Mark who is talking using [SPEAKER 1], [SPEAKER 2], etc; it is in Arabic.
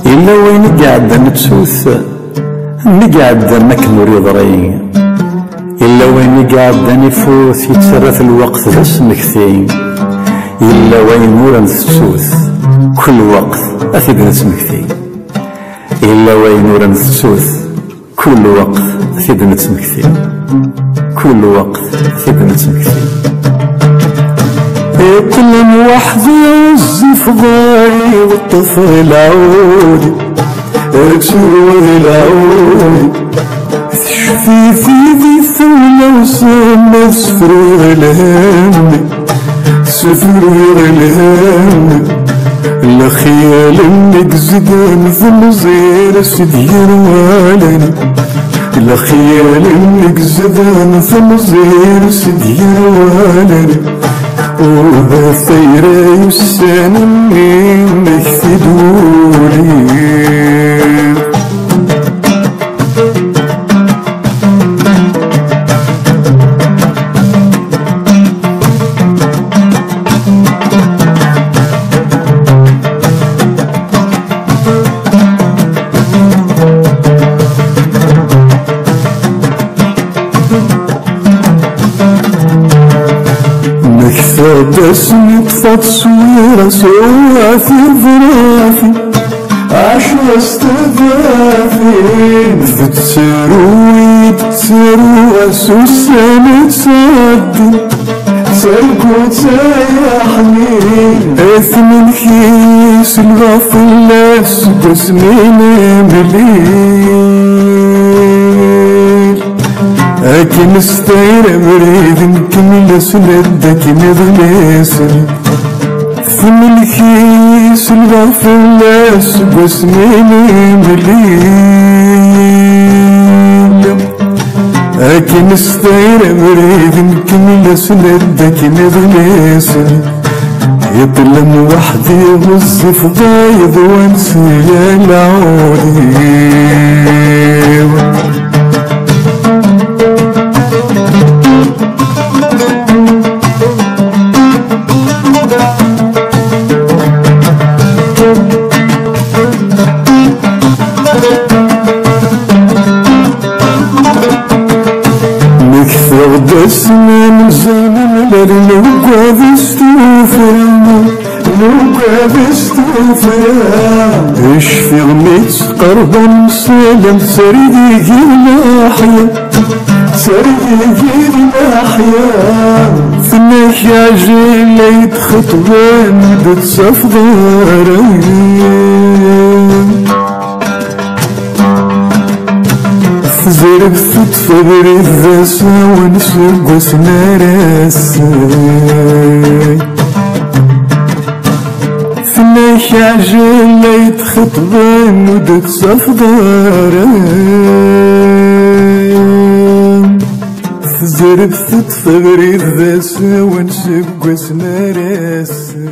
[SPEAKER 1] إلا وين قاعد نتسوس نقعد نكمل يضرين، إلا وين قاعد نفوت يتسرف الوقت باش نكثين، إلا وين ورا نتسوس كل وقت أثيد نتمكثين، إلا وين ورا نتسوس كل وقت أثيد نتمكثين، كل وقت أثيد نتمكثين. كل واحد يوزف ضاي والطفل عودي تشوف العودي تشفي في ذي ثولة وسمى سفر الهم، سفر الهم الخيال انك زدان في مزير سدير والني، الخيال انك زدان في مزير سدير والني، وذا ثيرا يسان منك تدوري. بسمي طفت صويرة سوا في ظرافي عشرة استضافين فتسروي تسروا سوسانة تصدي تسرقو تسيحني اثمن كيس الغفل بسمين بليل، لكن استير بريد نكمل سندك نظليسن ثم الكيس الغفل بسميني مليل، لكن استير بريد نكمل سندك نظليسن يظلم وحدي وظف ضايض وانسي العودي. دسنا من زمان لنوقع بستوفرنا، نوقع بستوفرنا اشفي غميت قربا مسالم سريدي الناحية، سريدي الناحية فناك يا جيلي خطوان بتصفضارين زرب فتفبري الذاسة ونسوق وسنارسي فناك عجل ليت خطبان ودك صفدارين زرب فتفبري الذاسة ونسوق وسنارسي.